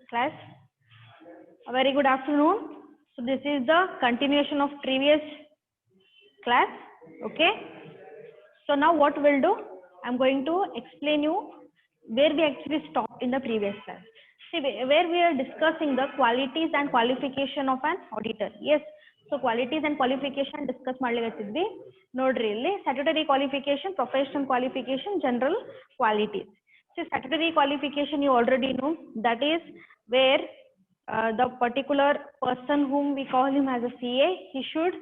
Class, a very good afternoon. So this is the continuation of previous class. Okay. So now what we'll do, I'm going to explain you where we actually stopped in the previous class. See, where we are discussing the qualities and qualification of an auditor. Yes. So qualities and qualification discuss ಮಾಡ್ಲಿಕತ್ತಿದ್ವಿ ನೋಡ್ರಿ ಇಲ್ಲಿ statutory qualification, professional qualification, general qualities. So statutory qualification you already know, that is where the particular person whom we call him as a CA, he should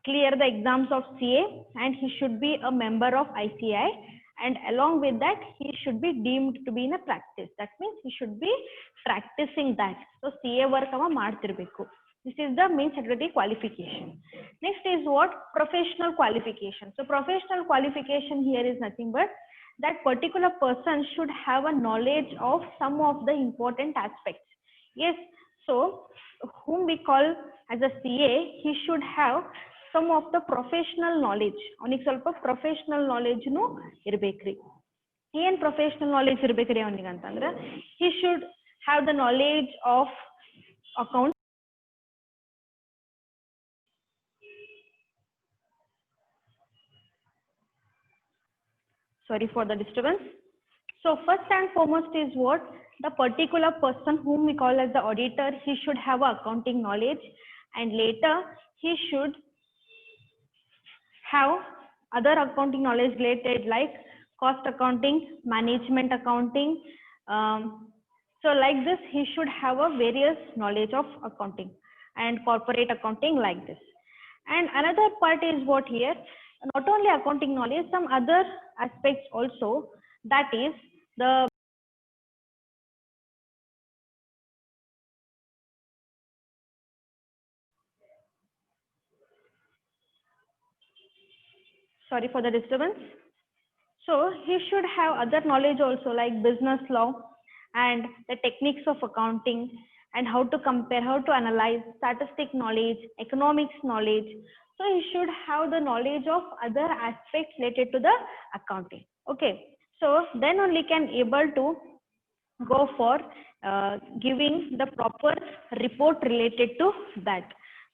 clear the exams of CA and he should be a member of ICI, and along with that he should be deemed to be in a practice. That means he should be practicing that. So CA work ava ಮಾಡ್ತಿರ್ಬೇಕು. This is the main statutory qualification. Next is what? Professional qualification. So professional qualification here is nothing but that particular person should have a knowledge of some of the important aspects. Yes, so whom we call as a CA, he should have some of the professional knowledge. Avನಿಗೆ ಸ್ವಲ್ಪ professional knowledge ನು ಇರಬೇಕ್ರಿ. ಏನ್ professional knowledge ಇರಬೇಕ್ರಿ ಅವನಿಗೆ ಅಂತಂದ್ರೆ he should have the knowledge of account. Sorry for the disturbance. So first and foremost is what? The particular person whom we call as the auditor, he should have accounting knowledge, and later he should have other accounting knowledge related like cost accounting, management accounting. So like this, he should have a various knowledge of accounting and corporate accounting like this. And another part is what here? Not only accounting knowledge, some other aspects also, that is the sorry for the disturbance. So he should have other knowledge also like business law and the techniques of accounting and how to compare, how to analyze, statistic knowledge, economics knowledge. So he should have the knowledge of other aspects related to the accounting. Okay, so then only can able to go for giving the proper report related to that.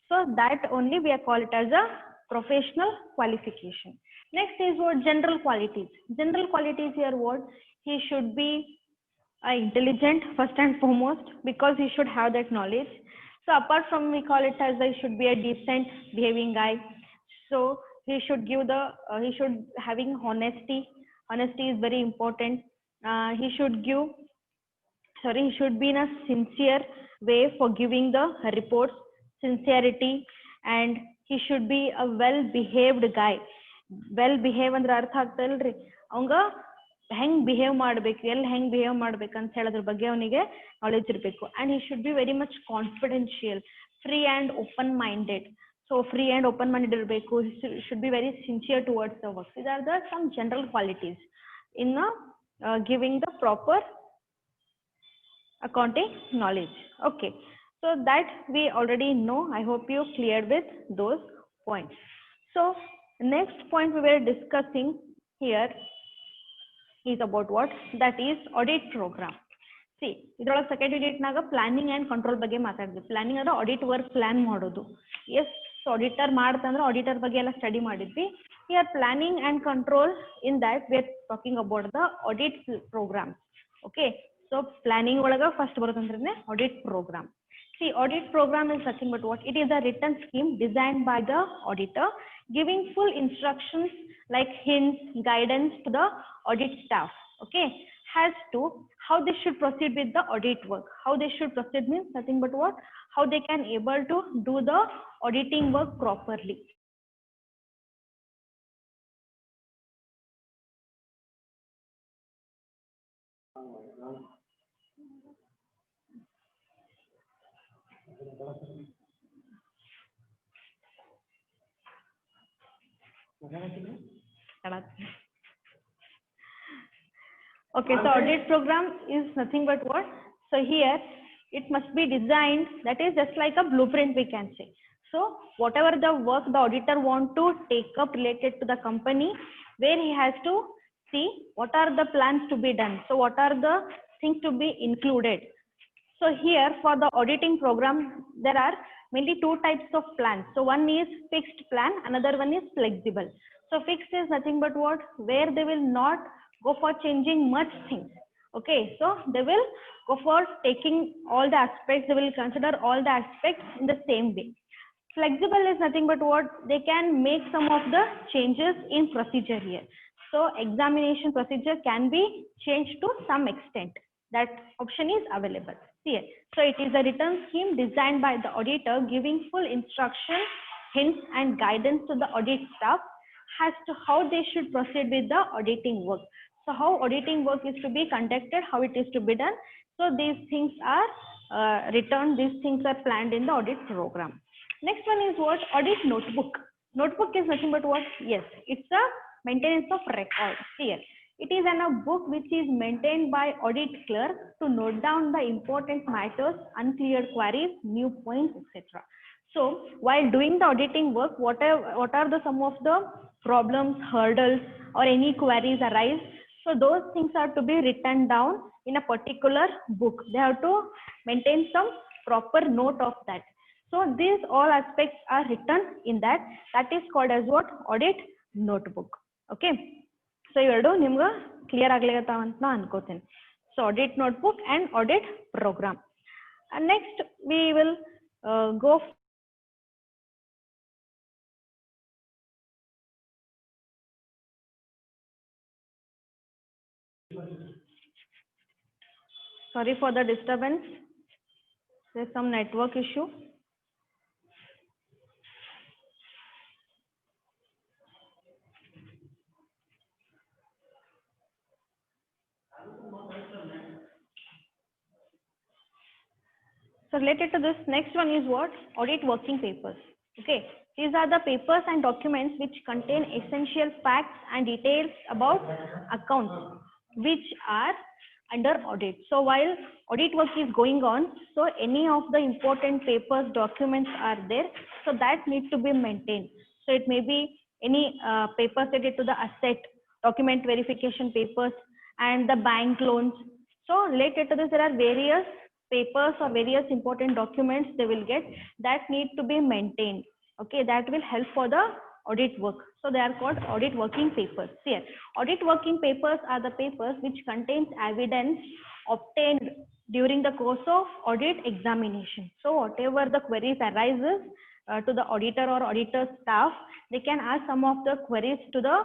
So that only we are call it as a professional qualification. Next is what? General qualities. General qualities here what? He should be intelligent first and foremost, because he should have that knowledge. So apart from we call it as he should be a decent behaving guy. So he should give the he should having honesty. Honesty is very important. He should give he should be in a sincere way for giving the reports, sincerity, and he should be a well behaved guy. Well behave ಅಂದ್ರೆ ಅರ್ಥ ಆಗ್ತಲ್ರಿ, ಅವಂಗ ಹೆಂಗ್ behave ಮಾಡ್ಬೇಕು, ಎಲ್ಲಿ ಹೆಂಗ್ behave ಮಾಡ್ಬೇಕು ಅಂತ ಹೇಳೋದ್ರ ಬಗ್ಗೆ ಅವನಿಗೆ ನಾಲೆಜ್ ಇರಬೇಕು. And he should be very much confidential, free and open minded. So free and open minded ಇರಬೇಕು. Should be very sincere towards the work. These are the some general qualities in giving the proper accounting knowledge. Okay, so that we already know. I hope you cleared with those points. So next point we were discussing here is about what? That is audit program. See, ಇದ್ರೊಳಗೆ second unit ನಾಗ planning and control ಬಗ್ಗೆ ಮಾತಾಡಿದ್ವಿ. Planning ಅಂದ್ರೆ audit work plan ಮಾಡೋದು. Yes, so auditor ಮಾಡ್ತಂದ್ರೆ auditor ಬಗ್ಗೆ ಎಲ್ಲ study ಮಾಡಿದ್ವಿ. Here planning and control, in that we are talking about the audit program. Okay, so planning ಒಳಗ ಫಸ್ಟ್ ಬರೋದಂದ್ರೆ audit program. See, audit program is nothing but what? It is a written scheme designed by the auditor, giving full instructions like hints, guidance to the audit staff. Okay, as to how they should proceed with the audit work. How they should proceed means nothing but what? How they can able to do the auditing work properly. Okay, so audit program is nothing but what? So here it must be designed, that is just like a blueprint we can say. So whatever the work the auditor want to take up related to the company, where he has to see what are the plans to be done. So what are the things to be included. So here for the auditing program, there are mainly two types of plans. So one is fixed plan, another one is flexible. So fixed is nothing but what? Where they will not go for changing much things. Okay, so they will go for taking all the aspects, they will consider all the aspects in the same way. Flexible is nothing but what? They can make some of the changes in procedure here. So examination procedure can be changed to some extent. That option is available here. So it is a return scheme designed by the auditor, giving full instruction, hints and guidance to the audit staff as to how they should proceed with the auditing work. So how auditing work is to be conducted, how it is to be done. So these things are written, these things are planned in the audit program. Next one is what? Audit notebook. Notebook is nothing but what? Yes, it's a maintenance of record here. It is a book which is maintained by audit clerk to note down the important matters, unclear queries, new points, etc. So while doing the auditing work, what are the some of the problems, hurdles, or any queries arise? So those things are to be written down in a particular book. They have to maintain some proper note of that. So these all aspects are written in that. That is called as what? Audit notebook. Okay. So ಇವೆರಡು ನಿಮ್ಗೆ clear ಆಗ್ಲಿಕತ್ತಾವ ಅಂತ ನಾ ಅನ್ಕೋತೀನಿ. So audit notebook and audit program. And next we will go. Sorry for the disturbance. There's some network issue. So related to this, next one is what? Audit working papers. Okay, these are the papers and documents which contain essential facts and details about accounts which are under audit. So while audit work is going on, so any of the important papers, documents are there, so that need to be maintained. So it may be any papers related to the asset, document verification papers, and the bank loans. So related to this, there are various papers or various important documents they will get that need to be maintained. Okay, that will help for the audit work. So they are called audit working papers. Here, audit working papers are the papers which contains evidence obtained during the course of audit examination. So whatever the queries arises to the auditor or auditor staff, they can ask some of the queries to the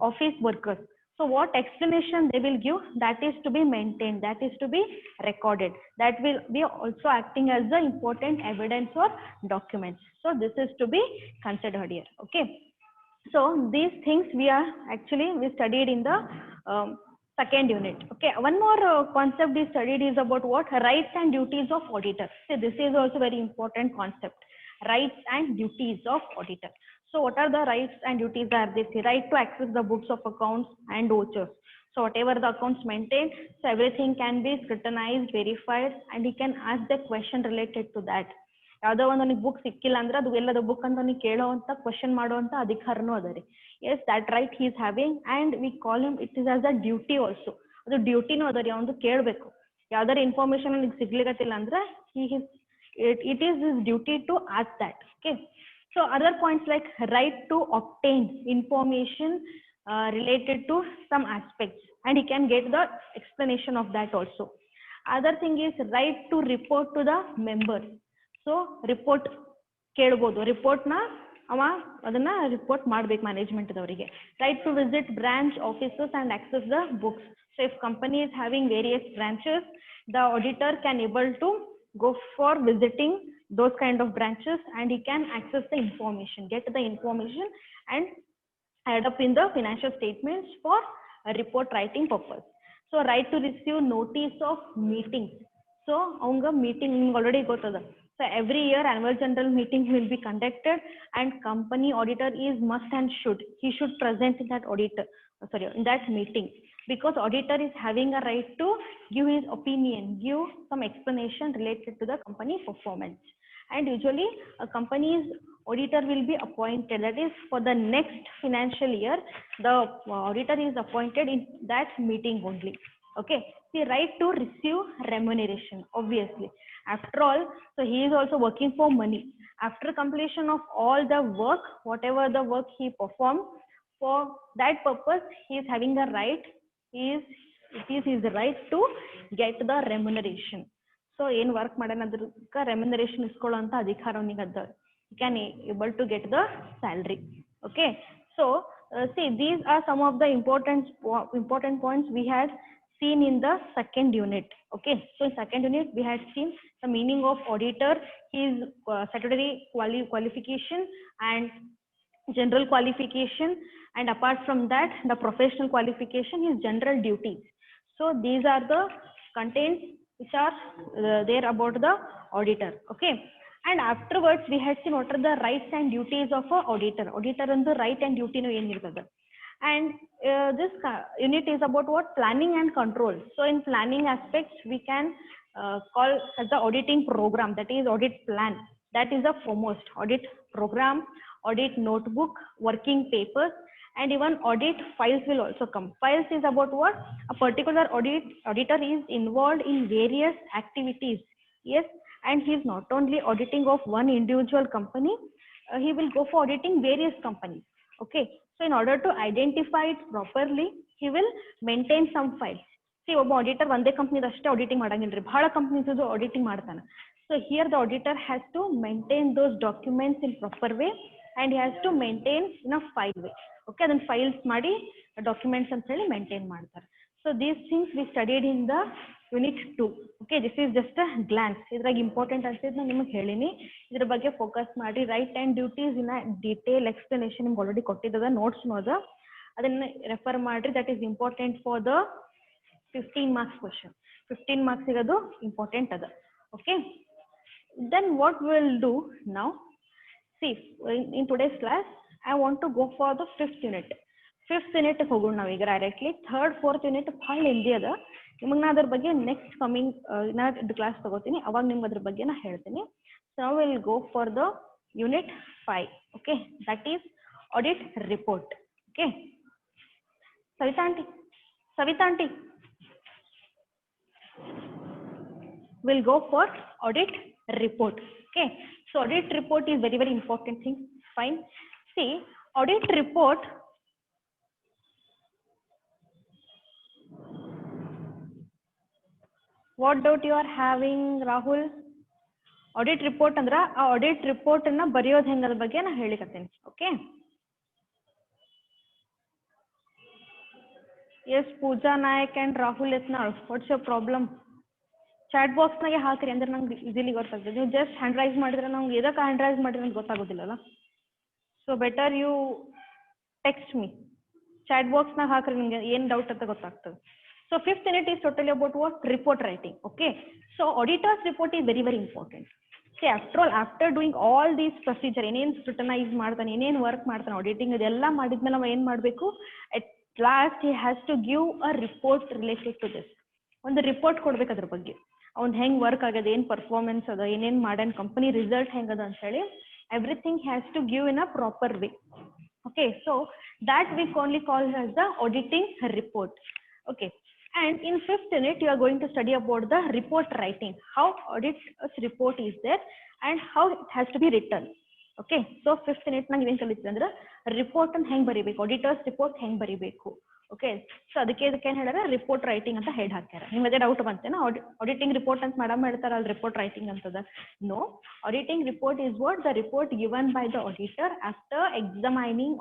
office workers. So what explanation they will give, that is to be maintained, that is to be recorded. That will be also acting as the important evidence or documents. So this is to be considered here. Okay. So these things we studied in the second unit. Okay. One more concept we studied is about what? Rights and duties of auditor. See, this is also very important concept. Rights and duties of auditor. So what are the rights and duties are this? Right to access the books of accounts and vouchers. So whatever the accounts maintain, so everything can be scrutinized, verified, and he can ask the question related to that. ಯಾವುದೋ ಒಂದು book ಸಿಕ್ಕಿಲ್ಲ ಅಂದ್ರೆ ಅದು ಎಲ್ಲದ book ಅಂತ ನೀವು ಕೇಳೋವಂತ question ಮಾಡುವಂತ ಅಧಿಕಾರನೂ ಅದ ರೀ. Yes that right he is having and we call him it is as a duty also. ಅದು ಡ್ಯೂಟಿನೂ ಅದ ರೀ, ಅವನು ಕೇಳಬೇಕು. ಯಾವ್ದಾರ ಇನ್ಫಾರ್ಮೇಶನ್ ನಿಮ್ಗೆ ಸಿಗ್ಲಿಕತ್ತಿಲ್ಲ ಅಂದ್ರೆ it is his duty to ask that. Okay. So other points like right to obtain information related to some aspects, and he can get the explanation of that also. Other thing is right to report to the members. So report ಕೇಳಬಹುದು, report ನ ಅವ ಅದನ್ನ report ಮಾಡ್ಬೇಕು management ದವರಿಗೆ. Right to visit branch offices and access the books. So if company is having various branches, the auditor can able to go for visiting those kind of branches and he can access the information, get the information and add up in the financial statements for a report writing purpose. So right to receive notice of meetings. So avanga meeting already gottada. So every year annual general meeting will be conducted and company auditor is must and he should present in that in that meeting, because auditor is having a right to give his opinion, give some explanation related to the company performance. And usually a company's auditor will be appointed, that is for the next financial year the auditor is appointed in that meeting only. Okay, the right to receive remuneration, obviously. After all, so he is also working for money. After completion of all the work, whatever the work he performed, for that purpose he is having the right, it is his right to get the remuneration. So ಏನ್ work ಮಾಡೋಣ ಅದಕ್ಕೆ remuneration ಇಸ್ಕೊಳ್ಳೋ ಅಂತ ಅಧಿಕಾರ ಅವನಿಗೆ ಅದ. He can able to get the salary. Okay, so see, these are some of the important points we had seen in the second unit. Okay, so in second unit we had seen the meaning of auditor, his statutory qualification and general qualification, and apart from that the professional qualification, his general duties. So these are the contents which are there about the auditor. Okay, and afterwards we had seen what are the rights and duties of a auditor and the right and duty nu ಏನು ಇರ್ತದೆ. And this unit is about what? Planning and control. So in planning aspects we can call as the auditing program, that is audit plan, that is the foremost. Audit program, audit notebook, working papers, and even audit files will also come. Files is about what? A particular auditor is involved in various activities. Yes, and he is not only auditing of one individual company, he will go for auditing various companies. Okay, so in order to identify it properly, he will maintain some files. See, ಒಬ್ಬ auditor ಒಂದೇ company ಅಷ್ಟೇ auditing ಮಾಡಂಗಿಲ್ರಿ, ಬಹಳ companies auditing ಮಾಡ್ತಾನೆ. So here the auditor has to maintain those documents in proper way, and he has to maintain in a file way. Okay, then files ಮಾಡಿ documents ಅಂತ ಹೇಳಿ maintain ಮಾಡ್ತಾರೆ. So these things we studied in the unit 2. Okay, this is just a glance. ಇದ್ರಾಗ important ಅನ್ಸಿದ್ ನಾನು ನಿಮಗೆ ಹೇಳಿನಿ, ಇದ್ರ ಬಗ್ಗೆ ಫೋಕಸ್ ಮಾಡಿ. Right and duties in detail explanation ನಿಮ್ಗೆ ಆಲ್ರೆಡಿ ಕೊಟ್ಟಿದ್ದದ, ನೋಟ್ಸ್ ನೋದ ಅದನ್ನ ರೆಫರ್ ಮಾಡ್ರಿ. That is important for the 15 marks question. 15 marks ಇರೋದು ಇಂಪಾರ್ಟೆಂಟ್ ಅದ. Okay, then what we'll do now, see, in today's class I want to go for the 5th unit. 5th unit ಹೋಗೋಣ ನಾವು ಈಗ directly. 3rd 4th unit ಭಾಳ ಹಿಂದಿ ಅದ, ನಿಮಗೆ ನಾ ಅದ್ರ ಬಗ್ಗೆ ನೆಕ್ಸ್ಟ್ ಕಮಿಂಗ್ ಕ್ಲಾಸ್ ತಗೋತೀನಿ, ಅವಾಗ ನಿಮ್ಗೆ ಅದ್ರ ಬಗ್ಗೆ ನಾ ಹೇಳ್ತೀನಿ. ಸೊ ನಾವು will go for the unit 5. Okay, that is audit report. Okay, Savita aunty will go for audit report. Okay, so audit report is very very important thing. Fine, see, audit report what doubt you are having, Rahul? Audit report andra ಆ audit report ಅನ್ನ ಬರೆಯೋದು ಹೆಂಗದ ಬಗ್ಗೆ ನಾ ಹೇಳಿಕತ್ತೀನಿ. Okay, yes, Pooja Nayak and Rahul Etnal, what's your problem? Chat box ನಾಗೆ ಹಾಕ್ರಿ ಅಂದ್ರೆ ನಂಗೆ ಈಸಿಲಿ ಗೊತ್ತಾಗ್ತದೆ. ನೀವು ಜಸ್ಟ್ ಹ್ಯಾಂಡ್ ರೈಸ್ ಮಾಡಿದ್ರೆ ನಂಗೆ ಎದಕ್ಕೆ ಹ್ಯಾಂಡ್ ರೈಸ್ ಮಾಡಿದ್ರೆ ಅಂತ ಗೊತ್ತಾಗೋದಿಲ್ಲಲ್ಲ. So better you text me, chat ಬಾಕ್ಸ್ನಾಗ ಹಾಕ್ರಿ, ನಿಮಗೆ ಏನು ಡೌಟ್ ಅಂತ ಗೊತ್ತಾಗ್ತದೆ. So 5th unit is totally about what? Report writing. Okay, so auditor's report is very very important. See, after all, after doing all these procedure, ಏನೇನು scrutinise ಮಾಡ್ತಾನೆ, ಏನೇನು work ಮಾಡ್ತಾನೆ ಆಡಿಟಿಂಗ್, ಇದೆಲ್ಲ ಮಾಡಿದ್ಮೇಲೆ ನಾವು ಏನು ಮಾಡಬೇಕು? At last he has to give a report related to this. ಒಂದು ರಿಪೋರ್ಟ್ ಕೊಡ್ಬೇಕು ಅದ್ರ ಬಗ್ಗೆ, ಅವ್ನು ಹೆಂಗ್ ವರ್ಕ್ ಆಗದ, ಏನ್ ಪರ್ಫಾರ್ಮೆನ್ಸ್ ಅದ, ಏನೇನ್ ಮಾಡ್ಯಾನ, ಕಂಪನಿ ರಿಸಲ್ಟ್ ಹೆಂಗದ ಅಂತ ಹೇಳಿ everything has to give in a proper way. Okay, so that we only call as the auditing report. Okay, and in 5th unit you are going to study about the report writing, how audit report is there and how it has to be written. Okay, so 5th unit ನಾಗ ಏನ್ ಕಲಿತೀವಿ ಅಂದ್ರೆ report ಅನ್ನು ಹೆಂಗ್ ಬರಿಬೇಕು, auditors report ಹೆಂಗ್ ಬರಿಬೇಕು. Okay, so ಅದಕ್ಕೆ ಏನ್ ಹೇಳ್ಯಾರ, ರಿಪೋರ್ಟ್ ರೈಟಿಂಗ್ ಅಂತ ಹೆಡ್ ಹಾಕ್ಯಾರ. ನಿಮ್ಗೆ ಅದೇ ಡೌಟ್ ಬಂತೇನ, ಆಡಿಟಿಂಗ್ ರಿಪೋರ್ಟ್ ಅಂತ ಮೇಡಮ್ ಹೇಳ್ತಾರಲ್ಲ, ರಿಪೋರ್ಟ್ ರೈಟಿಂಗ್ ಅಂತದ. No, auditing report is what? The report given by the auditor after examining,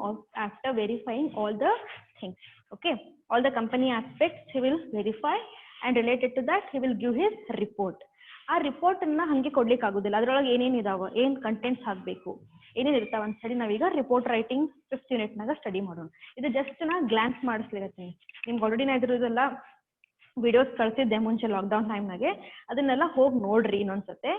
after verifying all the things. Okay, all the company aspects he will verify, and related to that he will give his report. ಆ report ಅನ್ನ ಹಂಗೆ ಕೊಡ್ಲಿಕ್ಕೆ ಆಗುದಿಲ್ಲ, ಅದ್ರೊಳಗೆ ಏನೇನ್ ಇದಾವ, ಏನ್ contents ಹಾಕ್ಬೇಕು, ಏನೇನ್ ಇರ್ತಾವ ಅಂತ ಹೇಳಿ ನಾವೀಗ ರಿಪೋರ್ಟ್ ರೈಟಿಂಗ್ 5th unit ನಾಗ ಸ್ಟಡಿ ಮಾಡೋಣ. ಇದು ಜಸ್ಟ್ ನಾ ಗ್ಲಾನ್ಸ್ ಮಾಡಿಸ್ಲಿಕ್ಕೆ ನಿಮ್ಗೆ ಆಲ್ರೆಡಿ ನಾ ಇದ್ರದೆಲ್ಲ ವಿಡಿಯೋಸ್ ಕಳ್ಸಿದ್ದೆ ಮುಂಚೆ ಲಾಕ್ಡೌನ್ ಟೈಮ್ನಾಗೆ, ಅದನ್ನೆಲ್ಲ ಹೋಗಿ ನೋಡ್ರಿ ಇನ್ನೊಂದ್ಸತೆ.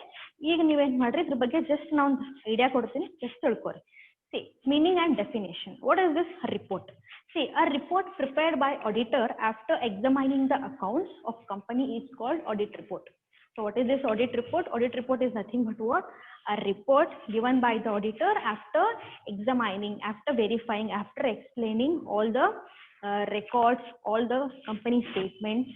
ಈಗ ನೀವೇನ್ ಮಾಡ್ರಿ, ಇದ್ರ ಬಗ್ಗೆ ಜಸ್ಟ್ ನಾ ಒಂದು ಐಡಿಯಾ ಕೊಡ್ತೀನಿ, just ತಿಳ್ಕೊರಿ. See, meaning and definition. What is this report? See, a report prepared by auditor after examining the accounts of company is called audit report. So what is this audit report? Audit report is nothing but what? A report given by the auditor after examining, after verifying, after explaining all the records, all the company statements,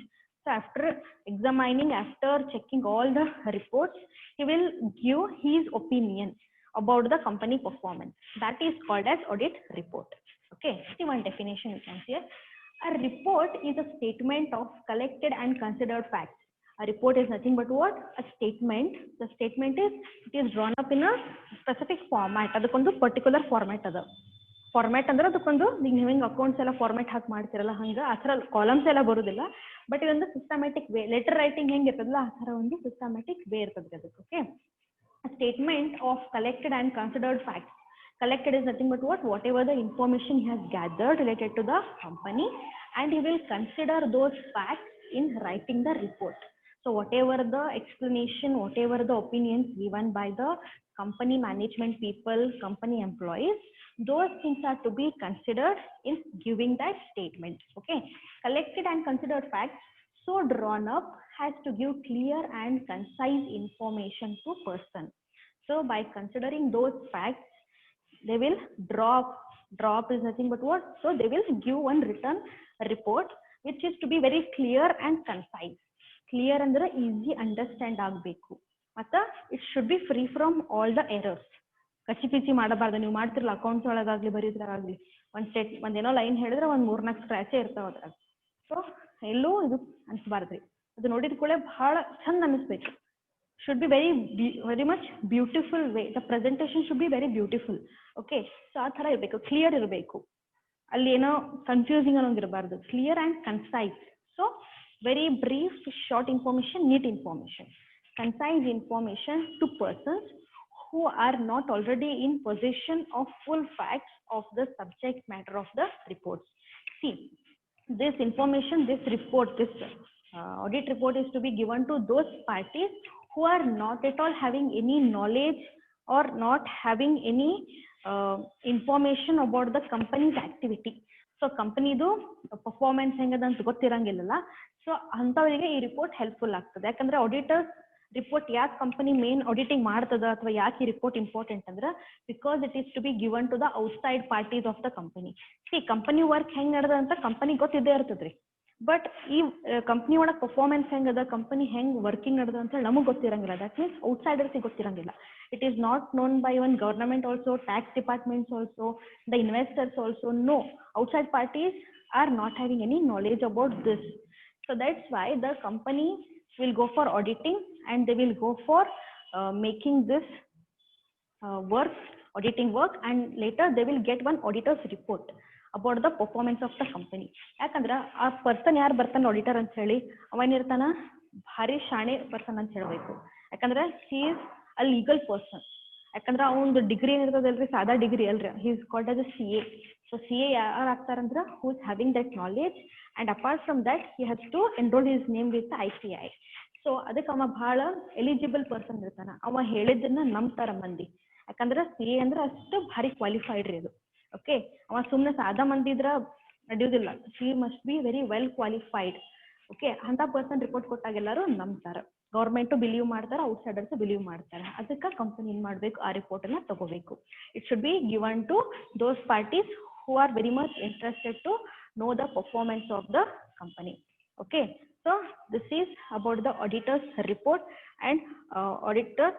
So after examining, after checking all the reports, he will give his opinion about the company performance. That is called as audit report. Okay, see one definition you can see here. A report is a statement of collected and considered facts. A report is nothing but what? A statement. The statement is, it is drawn up in a specific format. Adakondu particular format ada. Format ಅಂದ್ರೆ ಅದಕ್ಕೊಂದು ನೀವು ಹಿಂಗೆ accounts ಎಲ್ಲ format ಹಾಕಿ ಮಾಡ್ತಿರಲ್ಲ ಹಂಗೆ ಆ ಥರ columns ಎಲ್ಲ ಬರೋದಿಲ್ಲ, ಬಟ್ ಇದೊಂದು ಸಿಸ್ಟಮ್ಯಾಟಿಕ್ ವೇ. ಲೆಟರ್ ರೈಟಿಂಗ್ ಹೆಂಗೆ ಇರ್ತದಲ್ಲ ಆ ಥರ ಒಂದು ಸಿಸ್ಟಮ್ಯಾಟಿಕ್ ವೇ ಇರ್ತದೆ ಅದಕ್ಕೆ. Okay, statement of collected and considered facts. Collected is nothing but what? Whatever the information he has gathered related to the company, and he will consider those facts in writing the report. So whatever the explanation, whatever the opinions given by the company management people, company employees, those things are to be considered in giving that statement. Okay, collected and considered facts so drawn up has to give clear and concise information to person. So by considering those facts, they will drop is nothing but what? So they will give one written report which is to be very clear and concise. Clear ಅಂದ್ರೆ easy understand ಆಗಬೇಕು, ಮತ್ತು it should be free from all the errors. ಕಚ್ಚಿ ಪಿಚ್ಚಿ ಮಾಡಬಾರ್ದು. ನೀವು ಮಾಡ್ತಿರಲ್ಲ accounts ಒಳಗಾಗ್ಲಿ ಬರೀದ್ರಾಗಲಿ ಒಂದೇನೋ line ಹೇಳಿದ್ರೆ ಒಂದು 3-4 ಸ್ಕ್ರಾಚೇ ಇರ್ತಾವ ಅದ್ರಾಗ. ಸೊ ಎಲ್ಲೂ ಇದು ಅನ್ಸ್ಬಾರ್ದ್ರಿ. ಅದು ನೋಡಿದ ಕೂಡಲೇ ಬಹಳ ಚಂದ ಅನಿಸ್ಬೇಕು. should be very much beautiful way. The presentation should be very beautiful. Okay, so ಆ ಥರ ಇರಬೇಕು, ಕ್ಲಿಯರ್ ಇರಬೇಕು, ಅಲ್ಲಿ ಏನೋ ಕನ್ಫ್ಯೂಸಿಂಗ್ ಅನ್ನೋಂಗೆ ಇರಬಾರ್ದು. Clear and concise. So very brief, short information, neat information, concise information to persons who are not already in possession of full facts of the subject matter of the reports. See, this information, this report, this audit report is to be given to those parties who are not at all having any knowledge or not having any information about the company's activity. So ಕಂಪನಿದು performance ಹೆಂಗದಂತ ಗೊತ್ತಿರಂಗಿಲ್ಲಲ್ಲ. So ಅಂಥವರಿಗೆ ಈ report helpful ಆಗ್ತದೆ. ಯಾಕಂದ್ರೆ auditors report ಯಾಕೆ company main auditing ಮಾಡ್ತದ ಅಥವಾ ಯಾಕೆ ಈ ರಿಪೋರ್ಟ್ ಇಂಪಾರ್ಟೆಂಟ್ ಅಂದ್ರೆ because it is to be given to the outside parties of the company. See company work ಹೆಂಗ್ ನಡೆದ ಅಂತ ಕಂಪನಿ ಗೊತ್ತಿದ್ದೇ ಇರ್ತದ್ರಿ, ಬಟ್ ಈ ಕಂಪ್ನಿ ಒಳಗೆ ಪರ್ಫಾರ್ಮೆನ್ಸ್ ಹೆಂಗದ, ಕಂಪನಿ ಹೆಂಗ್ ವರ್ಕಿಂಗ್ ನಡೆದ ಅಂತ ಹೇಳಿ ನಮಗೆ ಗೊತ್ತಿರಂಗಿಲ್ಲ. ದಟ್ ಮೀನ್ಸ್ ಔಟ್ಸೈಡರ್ಸಿಗೆ ಗೊತ್ತಿರಂಗಿಲ್ಲ. It is not known by one government also, tax departments also, the investors also. No, outside parties are not having any knowledge about this. So that's why the company will go for auditing and they will go for making this auditing work, and later they will get one auditor's report about the performance of the company. ಯಾಕಂದ್ರೆ ಆ person ಯಾರು ಬರ್ತಾನೆ auditor ಅಂತ ಹೇಳಿ ಅವನಿರ್ತಾನ ಭಾರಿ ಶಾಣೆ person ಅಂತ ಹೇಳಬೇಕು. ಯಾಕಂದ್ರೆ he is a legal person. ಯಾಕಂದ್ರೆ ಅವನದು ಡಿಗ್ರಿ ಏನಿರ್ತದಲ್ರಿ, ಸಾದಾ ಡಿಗ್ರಿ ಅಲ್ರಿ, he is called as a CA. So CA ಯಾರು ಆಗ್ತಾರಂದ್ರೆ who is having that knowledge, and apart from that he has to enroll his name with the ICAI. So ಅದಕ್ಕೆ ಅವ ಬಹಳ ಎಲಿಜಿಬಲ್ ಪರ್ಸನ್ ಇರ್ತಾನ. ಅವ ಹೇಳಿದ್ದನ್ನ ನಂಬ್ತಾರ ಮಂದಿ. ಯಾಕಂದ್ರೆ CA ಅಂದ್ರೆ ಅಷ್ಟು ಭಾರಿ ಕ್ವಾಲಿಫೈಡ್ ರೀ ಅದು. ಓಕೆ, ಅವ ಸುಮ್ಮನೆ ಸಾದಾ ಮಂದಿ ಇದ್ರ ನಡೆಯುವುದಿಲ್ಲ. He must be very well qualified. Okay, ಅಂತ ಪರ್ಸನ್ ರಿಪೋರ್ಟ್ ಕೊಟ್ಟಾಗ ಎಲ್ಲರೂ ನಂಬ್ತಾರ. ಗೌರ್ಮೆಂಟು ಬಿಲೀವ್ ಮಾಡ್ತಾರೆ, ಔಟ್ಸೈಡರ್ಸ್ ಬಿಲೀವ್ ಮಾಡ್ತಾರೆ. ಅದಕ್ಕೆ ಕಂಪನಿ ಏನ್ ಮಾಡ್ಬೇಕು, ಆ ರಿಪೋರ್ಟ್ ಅನ್ನ ತಗೋಬೇಕು. It should be given to those parties who are very much interested to know the performance of the company. Okay, so this is about the auditor's report and auditor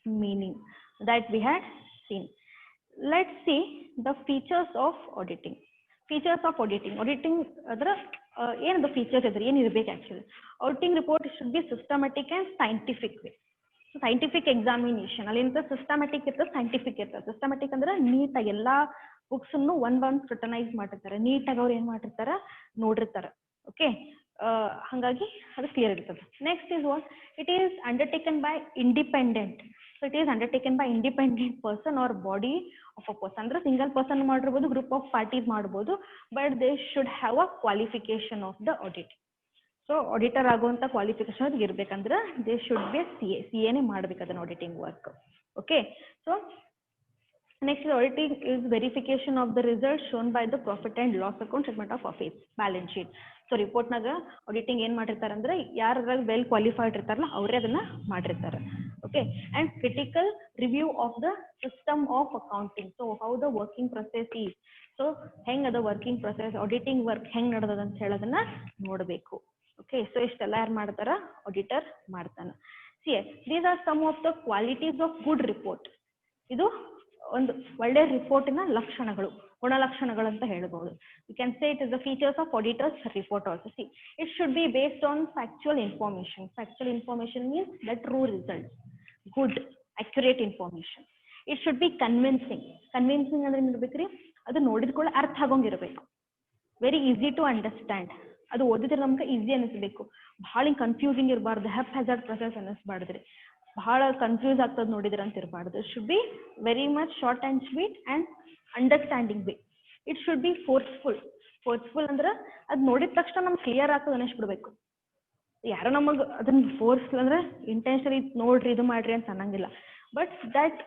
meaning that we had seen. Let's see the features of auditing. Features of auditing. Auditing adra ಏನು features ಇದ್ರೆ ಏನು ಇರಬೇಕು actually. auditing report should be systematic and scientific way. Scientific examination ಅಲ್ಲಿ systematic ಇರ್ತದೆ, scientific ಇರ್ತದೆ. Systematic ಅಂದ್ರೆ ನೀಟಾಗಿ ಎಲ್ಲಾ ಬುಕ್ಸ್ ಒಂದ್ ಸ್ಕ್ರೂಟನೈಸ್ ಮಾಡಿರ್ತಾರೆ, ನೀಟಾಗಿ ಅವ್ರು ಏನ್ ಮಾಡಿರ್ತಾರ ನೋಡಿರ್ತಾರ. ಓಕೆ, ಹಾಗಾಗಿ ಅದು ಕ್ಲಿಯರ್ ಇರ್ತದೆ. Next is what it is undertaken by independent. So it is undertaken by independent person or body of a person. ಅಂದ್ರೆ ಸಿಂಗಲ್ ಪರ್ಸನ್ ಮಾಡಿರ್ಬೋದು, ಗ್ರೂಪ್ ಆಫ್ ಪಾರ್ಟೀಸ್ ಮಾಡ್ಬೋದು, but they should have a qualification of the audit. So auditor ಆಗುವಂತ qualification ಇರ್ಬೇಕಂದ್ರೆ they should be CA ಮಾಡ್ಬೇಕು ಅದನ್ನ auditing work. Okay, so next auditing is verification of the result shown by the profit and loss account, statement of affairs, balance sheet. So ರಿಪೋರ್ಟ್ನಾಗ auditing ಏನ್ ಮಾಡಿರ್ತಾರೆ ಅಂದ್ರೆ ಯಾರು well qualified ಇರ್ತಾರಲ್ಲ ಅವರೇ ಅದನ್ನ ಮಾಡಿರ್ತಾರೆ. Okay, and critical review of the system of accounting. So how the working process is. So ಹೆಂಗ್ ಅದ ವರ್ಕಿಂಗ್ ಪ್ರೊಸೆಸ್, ಆಡಿಟಿಂಗ್ ವರ್ಕ್ ಹೆಂಗ್ ನಡೆದದ ಅಂತ ಹೇಳೋದನ್ನ ನೋಡಬೇಕು. Okay, so ಇಷ್ಟೆಲ್ಲ ಯಾರು ಮಾಡ್ತಾರ? ಆಡಿಟರ್ ಮಾಡ್ತಾನ. See, these are some of the qualities of good report. ಇದು ಒಂದು ಒಳ್ಳೆ ರಿಪೋರ್ಟಿನ ಲಕ್ಷಣಗಳು, ಗುಣಲಕ್ಷಣಗಳು ಅಂತ ಹೇಳ್ಬಹುದು. You can say it is the features of auditor's report also. See, it should be based on factual information. Factual information means the true results, good, accurate information. It should be convincing. Convincing ಅಂದ್ರೆ ಏನಿರ್ಬೇಕ್ರಿ? ಅದು ನೋಡಿದ ಕೂಡ ಅರ್ಥ ಆಗೋಂಗಿರ್ಬೇಕು. Very easy to understand. ಅದು ಓದಿದ್ರೆ ನಮ್ಗೆ easy ಅನಿಸ್ಬೇಕು. ಭಾಳ ಕನ್ಫ್ಯೂಸಿಂಗ್ ಇರಬಾರ್ದು, ಹೆಪ್ ಹಜಾರ್ಡ್ ಪ್ರೊಸೆಸ್ ಅನ್ನಿಸ್ಬಾರ್ದ್ರಿ. ಬಹಳ ಕನ್ಫ್ಯೂಸ್ ಆಗ್ತದೆ ನೋಡಿದ್ರೆ ಅಂತ ಇರಬಾರ್ದು. Should be very much short and sweet and understanding way. It should B forceful. Forceful ಅಂದ್ರೆ ಅದು ನೋಡಿದ ತಕ್ಷಣ ನಮ್ಗೆ ಕ್ಲಿಯರ್ ಆಗ್ತದೆ ಅನ್ನಿಸ್ಬಿಡ್ಬೇಕು. ಯಾರೋ ನಮಗೆ ಅದನ್ನ ಫೋರ್ಸ್ಫುಲ್ ಅಂದ್ರೆ ಇಂಟೆನ್ಷನಲಿ ನೋಡ್ರಿ ಇದು ಮಾಡ್ರಿ ಅಂತ ಅನ್ನಂಗಿಲ್ಲ. But that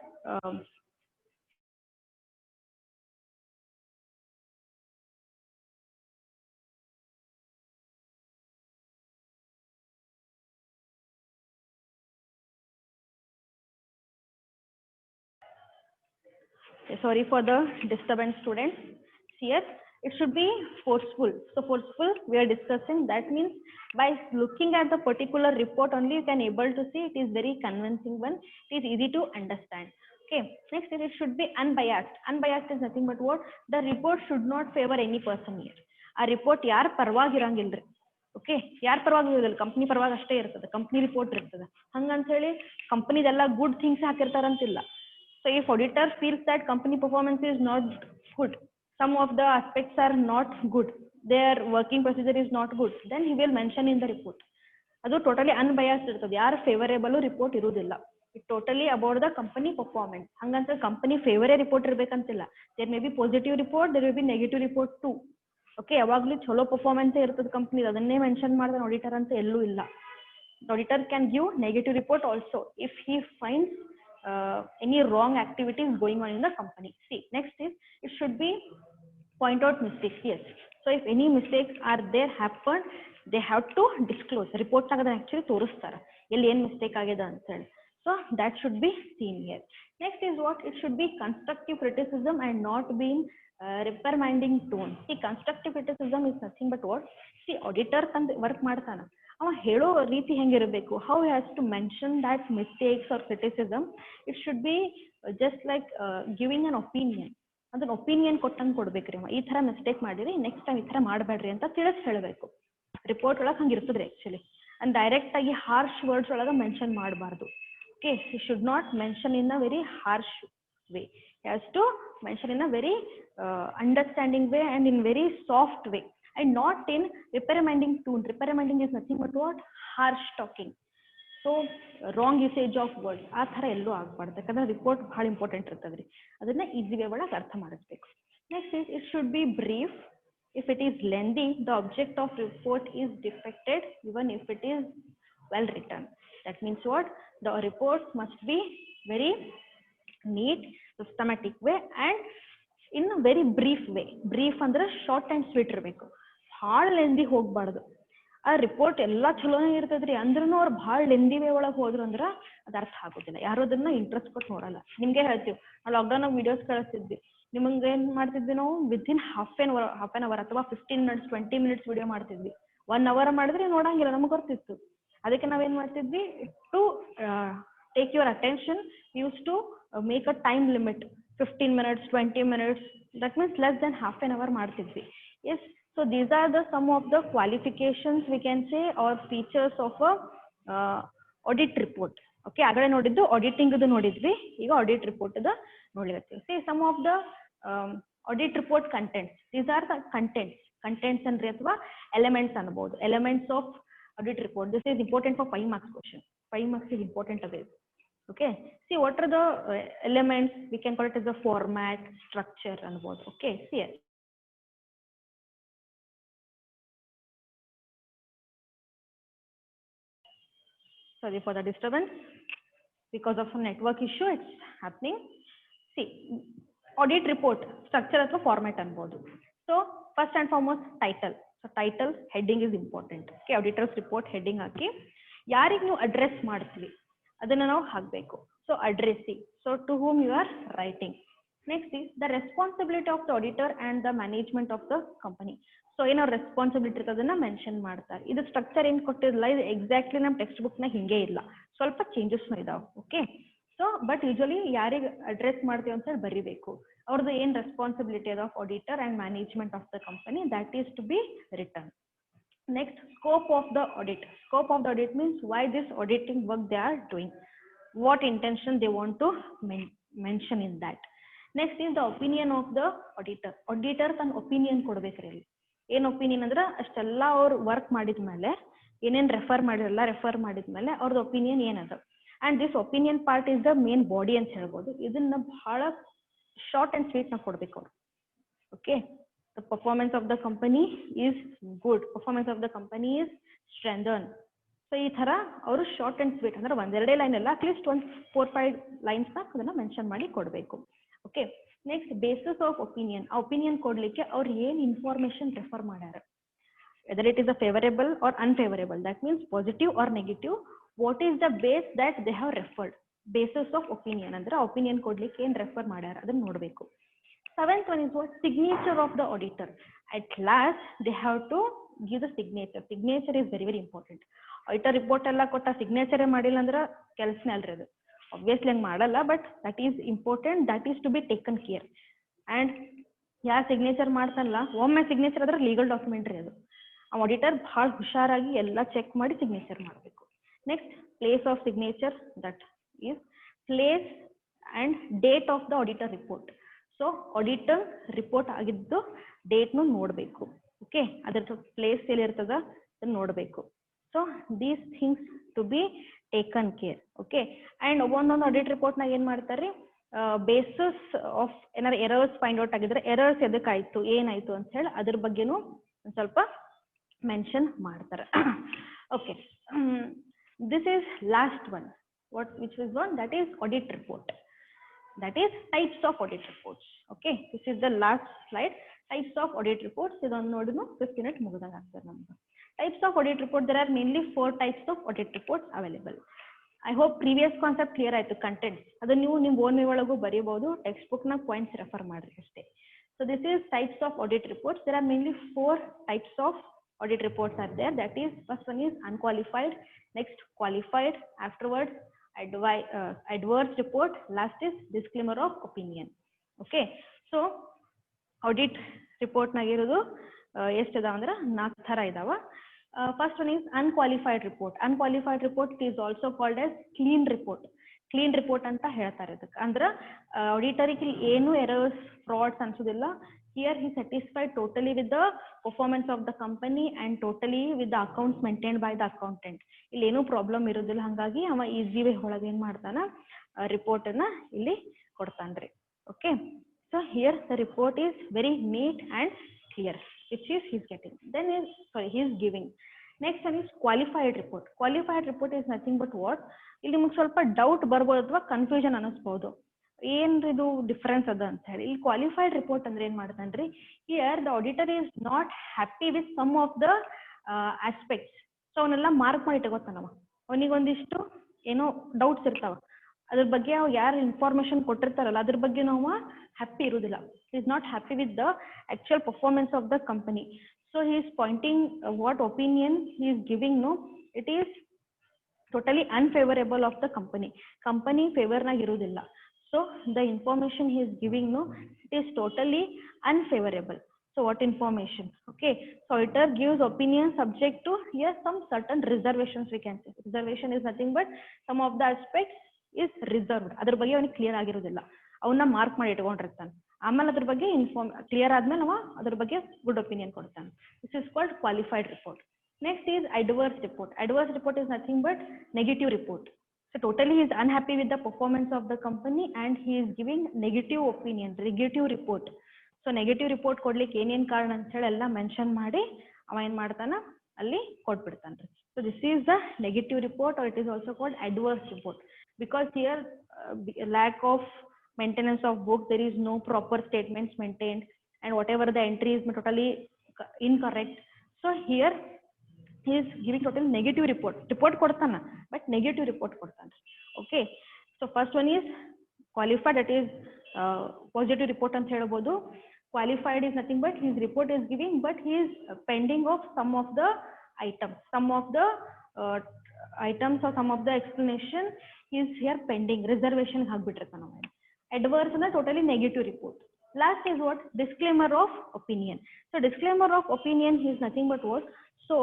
sorry for the disturbance, students. Here it should be forceful. So forceful we are discussing, that means by looking at the particular report only you can able to see it is very convincing one, it is easy to understand. Okay, next is it should be unbiased. Unbiased is nothing but what? The report should not favor any person here. A report ಯಾರ ಪರವಾಗಿ ಇರಂಗಿಲ್ರಿ. Okay, ಯಾರ ಪರವಾಗಿ ಇರೋದಿಲ್ಲ, company ಪರವಾಗಿ ಅಷ್ಟೇ ಇರ್ತದೆ. Company report ಇರ್ತದೆ. ಹಂಗಂತ ಹೇಳಿ ಕಂಪ್ನಿದೆಲ್ಲ ಗುಡ್ ಥಿಂಗ್ಸ್ ಹಾಕಿರ್ತಾರಂತಿಲ್ಲ. So if auditor feels that company performance is not good, some of the aspects are not good, their working procedure is not good, then he will mention in the report. ಅದು totally unbiased ಇರ್ತದೆ. ಯಾರು favourable report ಇರುವುದಿಲ್ಲ. It totally about the company performance. ಹಂಗಂತ company favourable report ಇರ್ಬೇಕಂತಿಲ್ಲ. There may be positive report, there will be negative report too. Okay, ಯಾವಾಗಲೂ ಚಲೋ performance ಇರ್ತದೆ company, ಅದನ್ನೇ ಮೆನ್ಷನ್ ಮಾಡಿದ ಆಡಿಟರ್ ಅಂತ ಎಲ್ಲೂ ಇಲ್ಲ. Auditor can give negative report also if he finds any wrong activities going on in the company. See, next is it should be point out mistakes. Yes, so if any mistakes are there happened, they have to disclose. Report agada actually ತೋರಿಸ್ತಾರೆ ಎಲ್ಲಿ ಏನು mistake ಆಗಿದೆ ಅಂತ ಹೇಳಿ. So that should be seen here. Next is what? It should be constructive criticism and not being reprimanding tone. See, constructive criticism is nothing but what? See, auditor work ಮಾಡ್ತಾನ, ಅವ ಹೇಳೋ ರೀತಿ ಹೆಂಗಿರಬೇಕು, how has to mention that mistakes or criticism. It should be just like giving an opinion. ಅದನ್ನ opinion ಕೊಟ್ಟಂಗೆ ಕೊಡ್ಬೇಕ್ರಿ. ಈ ಥರ ಮಿಸ್ಟೇಕ್ ಮಾಡಿರಿ, ನೆಕ್ಸ್ಟ್ ಟೈಮ್ ಈ ಥರ ಮಾಡಬೇಡ್ರಿ ಅಂತ ತಿಳಿಸಿ ಹೇಳಬೇಕು. ರಿಪೋರ್ಟ್ ಒಳಗೆ ಹಂಗೆ ಇರ್ತದ್ರಿ ಆ್ಯಕ್ಚುಲಿ. ಅಂಡ್ ಡೈರೆಕ್ಟ್ ಆಗಿ ಹಾರ್ಶ್ ವರ್ಡ್ಸ್ ಒಳಗೆ ಮೆನ್ಷನ್ ಮಾಡಬಾರ್ದು. Okay, you should not mention in a very harsh way. Has to mention in a very understanding way and in very soft way. And not in reprimanding tone. Reprimanding is nothing but what? Harsh talking. So wrong usage of words. ಆ ಥರ ಎಲ್ಲೂ ಆಗಬಾರ್ದು. ಯಾಕಂದ್ರೆ report ಭಾಳ important ಇರ್ತದ್ರಿ. ಅದನ್ನ easy way ಒಳಗೆ ಅರ್ಥ ಮಾಡಿಸ್ಬೇಕು. Next is it should B brief. If it is lengthy, the object of report is defected even if it is well written. That means what? The report must be very neat, systematic way and in a very brief way. Brief ಅಂದ್ರೆ short and sweet ಇರಬೇಕು. ಭಾಳ lengthy ಹೋಗ್ಬಾರ್ದು. ಆ report ಎಲ್ಲ ಚಲೋನೇ ಇರ್ತದ್ರಿ, ಅಂದ್ರೂ ಅವ್ರು ಭಾಳ ಲೆಂದಿ ವೇ ಒಳಗೆ ಹೋದ್ರು ಅಂದ್ರೆ ಅದು ಅರ್ಥ ಆಗೋದಿಲ್ಲ. ಯಾರು ಅದನ್ನ ಇಂಟ್ರೆಸ್ಟ್ ಕೊಟ್ಟು ನೋಡಲ್ಲ. ನಿಮ್ಗೆ ಹೇಳ್ತೀವಿ, ನಾವು ಲಾಕ್ಡೌನ್ ವಿಡಿಯೋಸ್ ಕಳಿಸ್ತಿದ್ವಿ. ನಿಮಗೆ ಏನು ಮಾಡ್ತಿದ್ವಿ ನಾವು? ವಿತಿನ್ ಹಾಫ್ ಆನ್ ಅವರ್ ಅಥವಾ 15 minutes 20 minutes ವಿಡಿಯೋ ಮಾಡ್ತಿದ್ವಿ. 1 hour ಮಾಡಿದ್ರೆ ನೋಡಂಗಿಲ್ಲ, ನಮಗೆ ಗೊತ್ತಿತ್ತು. ಅದಕ್ಕೆ ನಾವೇನು ಮಾಡ್ತಿದ್ವಿ? To take your attention use to make a time limit. 15 minutes 20 minutes, that means less than half an hour ಮಾಡ್ತಿದ್ವಿ. Yes, so these are the some of the qualifications we can say or features of a audit report. Okay, ಆಗಲೇ ನೋಡಿದ್ದು auditing ಇದು ನೋಡಿದ್ವಿ, ಈಗ audit report ಇದು ನೋಡ್ಲಿಕ್ಕೆ. See some of the audit report contents. These are the contents ಅಂದ್ರೆ ಅಥವಾ elements ಅನ್ಬೋದು. Elements of audit report. This is important for 5 marks question. 5 marks is important again. Okay, see what are the elements? We can call it as a format, structure and both. Okay, see here. Sorry for the disturbance, because of some network issue it's happening. See, audit report structure ಅಥವಾ format ಅನ್ಬೋದು. So first and foremost title. So title heading is important. Okay, auditors report heading ಹಾಕಿ ಯಾರಿಗೆ ನೀವು address ಮಾಡ್ತೀವಿ ಅದನ್ನ ನಾವು ಹಾಕಬೇಕು. So addressee, so to whom you are writing. Next is the responsibility of the auditor and the management of the company. So ಏನೋ responsibility ಇರ್ತದನ್ನ mention ಮಾಡ್ತಾರೆ. ಇದು structure ಏನು ಕೊಟ್ಟಿರಲ್ಲ, ಇದು ಎಕ್ಸಾಕ್ಟ್ಲಿ ನಮ್ಮ ಟೆಕ್ಸ್ಟ್ ಬುಕ್ನ ಹಿಂಗೆ ಇಲ್ಲ, ಸ್ವಲ್ಪ ಚೇಂಜಸ್ನು ಇದಾವೆ. ಓಕೆ, ಸೊ ಬಟ್ ಯೂಶಲಿ ಯಾರಿಗೆ ಅಡ್ರೆಸ್ ಮಾಡ್ತೀವಿ ಅಂತ ಹೇಳಿ ಬರಿಬೇಕು. ಅವ್ರದ್ದು ಏನು ರೆಸ್ಪಾನ್ಸಿಬಿಲಿಟಿ ಅದ of auditor and management of the company, that is to be return. Next, scope of the audit. Scope of the audit means why this auditing work they are doing, what intention they want to mention in that. Next is the opinion of the auditor. Auditor ತನ್ನ opinion ಕೊಡ್ಬೇಕ್ರಿ. ಇಲ್ಲಿ ಏನು opinion ಅಂದ್ರೆ ಅಷ್ಟೆಲ್ಲ ಅವ್ರು work ಮಾಡಿದ್ಮೇಲೆ ಏನೇನು refer ಮಾಡಿದ್ಮೇಲೆ ಅವ್ರದ್ದು ಒಪಿನಿಯನ್ ಏನದ. And this opinion part is the main body ಅಂತ ಹೇಳ್ಬೋದು. ಇದನ್ನ ಬಹಳ ಶಾರ್ಟ್ ಆ್ಯಂಡ್ ಸ್ವೀಟ್ನ ಕೊಡ್ಬೇಕು ಅವ್ರು. Okay, the performance of the company is good, performance of the company is strengthened. So ಈ ಥರ ಅವರು ಶಾರ್ಟ್ ಆ್ಯಂಡ್ ಸ್ವೀಟ್ ಅಂದ್ರೆ ಒಂದೆರಡೇ ಲೈನ್ ಅಲ್ಲ, ಅಟ್ಲೀಸ್ಟ್ ಒಂದು 4-5 ಲೈನ್ಸ್ನ ಅದನ್ನು ಮೆನ್ಷನ್ ಮಾಡಿ ಕೊಡಬೇಕು. Okay, next basis of opinion. ಆ ಒಪಿನಿಯನ್ ಕೊಡಲಿಕ್ಕೆ ಅವ್ರು ಏನು ಇನ್ಫಾರ್ಮೇಷನ್ ರೆಫರ್ ಮಾಡ್ಯಾರ, whether it is a favourable or unfavourable, that means positive or negative, what is the base that they have referred. Basis of opinion ಅಂದ್ರೆ opinion ಕೊಡ್ಲಿಕ್ಕೆ ಏನು refer ಮಾಡ್ಯಾರ ಅದನ್ನ ನೋಡಬೇಕು. Seventh one is what? Signature of the auditor. At last, they have to give the signature. Signature is very, very important. Auditor report ಎಲ್ಲ ಕೊಟ್ಟ signature ಮಾಡಿಲ್ಲ ಅಂದ್ರೆ ಕೆಲಸನೇ ಅಲ್ರಿ ಅದು. ಆಬ್ವಿಯಸ್ಲಿ ಹಂಗೆ ಮಾಡಲ್ಲ, but that is important, that is to be taken care. And ಯಾರು ಸಿಗ್ನೇಚರ್ ಮಾಡ್ತಾನಲ್ಲ, ಒಮ್ಮೆ ಸಿಗ್ನೇಚರ್ ಆದ್ರೆ ಲೀಗಲ್ ಡಾಕ್ಯುಮೆಂಟ್ ರೀ ಅದು. ಆ ಆಡಿಟರ್ ಭಾಳ ಹುಷಾರಾಗಿ ಎಲ್ಲ ಚೆಕ್ ಮಾಡಿ ಸಿಗ್ನೇಚರ್ ಮಾಡಬೇಕು. Next, place of signature, that is place and date of the auditor report. So auditor report ಆಗಿದ್ದು ಡೇಟ್ನು ನೋಡಬೇಕು. ಓಕೆ, ಅದ್ರ ಪ್ಲೇಸ್ ಎಲ್ಲಿ ಇರ್ತದ ಅದನ್ನ ನೋಡಬೇಕು. So these things to be taken care. Okay, and ಒಂದೊಂದು ಆಡಿಟ್ ರಿಪೋರ್ಟ್ನಾಗ ಏನು ಮಾಡ್ತಾರೆ, ಬೇಸಿಸ್ ಆಫ್ ಏನಾರು ಎರರ್ಸ್ ಫೈಂಡ್ ಔಟ್ ಆಗಿದ್ರೆ ಎರರ್ಸ್ ಎದಕ್ಕಾಯ್ತು ಏನಾಯ್ತು ಅಂತ ಹೇಳಿ ಅದ್ರ ಬಗ್ಗೆನೂ ಒಂದು ಸ್ವಲ್ಪ ಮೆನ್ಷನ್ ಮಾಡ್ತಾರೆ. Okay, this is last one. Which is one, that is audit report. That is types of audit reports. Okay, this is the last slide. Types of audit reports. ಇದೊಂದು ನೋಡಿದ್ನು 15 minutes ಮುಗಿದಂಗೆ ಆಗ್ತದೆ ನಮ್ದು. Types of audit report, there are mainly 4 types of audit reports available. I hope previous concept clear ಆಯ್ತು. Content ಅದು ನೀವು ನಿಮ್ಮ own way ಒಳಗೂ ಬರೀಬಹುದು, text book ನ points refer ಮಾಡ್ರಿ ಅಷ್ಟೇ. So this is types of audit reports. There are mainly 4 types of audit reports are there. That is, first one is unqualified, next qualified, afterwards adverse report, last is disclaimer of opinion. Okay, so audit report nagirodu ಎಷ್ಟು ಇದಾವ ಅಂದ್ರೆ 4 ಥರ ಇದಾವ. First one is unqualified report. Unqualified report is also called as clean report. Clean report ಅಂತ ಹೇಳ್ತಾರೆ ಇದಕ್ಕೆ. ಅಂದ್ರೆ ಆಡಿಟರಿಗೆ ಏನು ಎರರ್ಸ್ ಫ್ರಾಡ್ಸ್ ಅನ್ಸೋದಿಲ್ಲ. Here he satisfied totally with the performance of the company and totally with the accounts maintained by the accountant. ಇಲ್ಲಿ ಏನೂ problem ಇರೋದಿಲ್ಲ, ಹಾಗಾಗಿ ಅವ ಈಸಿ ವೇ ಒಳಗೆ ಏನು ಮಾಡ್ತಾನ, ರಿಪೋರ್ಟ್ ಅನ್ನ ಇಲ್ಲಿ ಕೊಡ್ತಾನ್ರಿ. Okay, so here the report is very neat and clear, which is he is getting. Then is he is giving. Next one is qualified report. Qualified report is nothing but what? ಇಲ್ಲಿ ನಿಮಗೆ ಸ್ವಲ್ಪ doubt ಬರ್ಬೋದು ಅಥವಾ confusion ಅನಿಸ್ಬೋದು, ಏನ್ರಿ ಇದು difference ಅದ ಅಂತ ಹೇಳಿ. ಇಲ್ಲಿ ಕ್ವಾಲಿಫೈಡ್ ರಿಪೋರ್ಟ್ ಅಂದ್ರೆ ಏನ್ ಮಾಡ್ತಾನ್ರಿ, here the auditor is not happy with some of the aspects. So ಅವನ್ನೆಲ್ಲ ಮಾರ್ಕ್ ಮಾಡಿ ಇಟ್ಕೋತಾನವ. ಅವನಿಗೊಂದಿಷ್ಟು ಏನೋ ಡೌಟ್ಸ್ ಇರ್ತಾವ, ಅದ್ರ ಬಗ್ಗೆ ಅವ್ ಯಾರು ಇನ್ಫಾರ್ಮೇಶನ್ ಕೊಟ್ಟಿರ್ತಾರಲ್ಲ ಅದ್ರ ಬಗ್ಗೆ ನಾವು ಹ್ಯಾಪಿ ಇರುವುದಿಲ್ಲ. he is not happy with the actual performance of the company. So he is pointing what opinion he is giving. No, it is totally unfavorable of the company. Company favor na irudilla. So the information he is giving, no, it is totally unfavorable. So what information? Okay, so auditor gives opinion subject to here some certain reservations, we can say. Reservation is nothing but some of the aspects is reserved. ಅದ್ರ ಬಗ್ಗೆ ಅವನಿಗೆ clear ಆಗಿರೋದಿಲ್ಲ, ಅವನ್ನ mark ಮಾಡಿ ಇಟ್ಕೊಂಡಿರ್ತಾನೆ. ಆಮೇಲೆ ಅದ್ರ ಬಗ್ಗೆ clear ಆದ್ಮೇಲೆ ಅವ ಅದ್ರ ಬಗ್ಗೆ ಗುಡ್ ಒಪಿನಿಯನ್ ಕೊಡ್ತಾನೆ. This is called qualified report. Next is adverse report. Adverse report is nothing but negative report. So totally he is unhappy with the performance of the company and he is giving negative opinion, negative report. So negative report ಕೊಡ್ಲಿಕ್ಕೆ ಏನೇನ್ ಕಾರಣ ಅಂತ ಹೇಳಿ ಎಲ್ಲ mention ಮಾಡಿ ಅವ ಏನ್ ಮಾಡ್ತಾನ ಅಲ್ಲಿ ಕೊಟ್ಬಿಡ್ತಾನ್ರಿ. So this is the negative report, or it is also called adverse report, because here lack of maintenance of book, there is no proper statements maintained and whatever the entry is totally incorrect. So here he is giving total negative report ಕೊಡ್ತಾನ, but negative report ಕೊಡ್ತಾನ. Okay, so first one is qualified, that is positive report ಅಂತ ಹೇಳ್ಬೋದು. qualified is nothing but his report is giving, but he is pending of some of the items, uh, or some of the explanation is here pending, reservation hagbitirtana. Adverse and a totally negative report. Last is what? Disclaimer of opinion. So disclaimer of opinion is nothing but what? So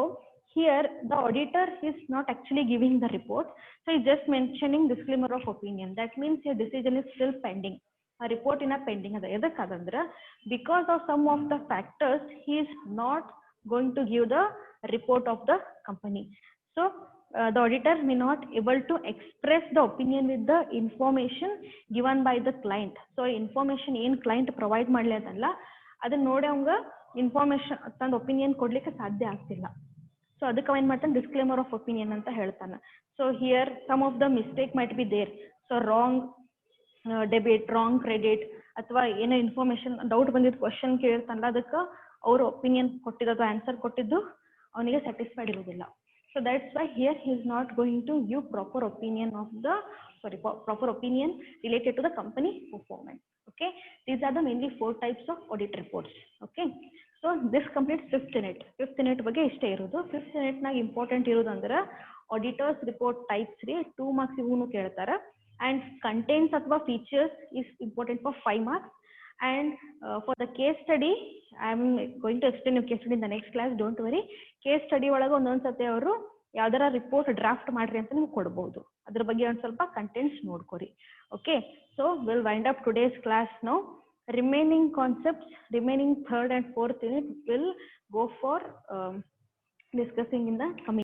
here the auditor is not actually giving the report, so he's just mentioning disclaimer of opinion. That means your decision is still pending. A report in a pending ada edakadandra, because of some of the factors he is not going to give the report of the company. So the auditor may not able to express the opinion with the information given by the client. So information ಏನ್ client provide ಮಾಡ್ಲಿ ಅದಲ್ಲ ಅದನ್ನ ನೋಡಿ ಅವಂಗ information ತಂದು opinion ಕೊಡ್ಲಿಕ್ಕೆ ಸಾಧ್ಯ ಆಗ್ತಿಲ್ಲ. ಸೊ ಅದಕ್ಕೆ ಅವ ಏನ್ ಮಾಡ್ತಾನೆ, ಡಿಸ್ಕ್ಲೇಮರ್ ಆಫ್ ಒಪಿನಿಯನ್ ಅಂತ ಹೇಳ್ತಾನೆ. So here some of the mistake might be there. So wrong debit, wrong credit, ಅಥವಾ ಏನೋ ಇನ್ಫಾರ್ಮೇಶನ್ ಡೌಟ್ ಬಂದಿದ್ದು ಕ್ವಶನ್ ಕೇಳಿರ್ತಾನಲ್ಲ ಅದಕ್ಕೆ ಅವರು ಒಪಿನಿಯನ್ ಕೊಟ್ಟಿದ್ದು ಆನ್ಸರ್ ಕೊಟ್ಟಿದ್ದು ಅವನಿಗೆ ಸ್ಯಾಟಿಸ್ಫೈಡ್ ಇರೋದಿಲ್ಲ. So that's why here he is not going to give proper opinion related to the company performance. Okay, these are the mainly 4 types of audit reports. Okay, so this completes fifth unit. Fifth unit ಬಗ್ಗೆ ಇಷ್ಟೇ ಇರೋದು. Fifth unit ನಾಗ important ಇರೋದು ಅಂದ್ರೆ auditors report types ರೀ 2 marks ಇವನು ಕೇಳ್ತಾರೆ, and contents ಅಥವಾ features is important for 5 marks. And for the case study, I am going to explain your case study in the next class. Don't worry. Case study ಒಳಗೆ ಒಂದೊಂದು ಸತಿ ಅವರು ಯಾವ್ದಾರ report draft ಮಾಡ್ರಿ ಅಂತ ನಿಮ್ಗೆ ಕೊಡ್ಬೋದು. ಅದ್ರ ಬಗ್ಗೆ ಒಂದು ಸ್ವಲ್ಪ ಕಂಟೆಂಟ್ಸ್ ನೋಡ್ಕೊರಿ. Okay, so will wind up today's class now. Remaining concepts, remaining third and fourth unit will go for discussing in the coming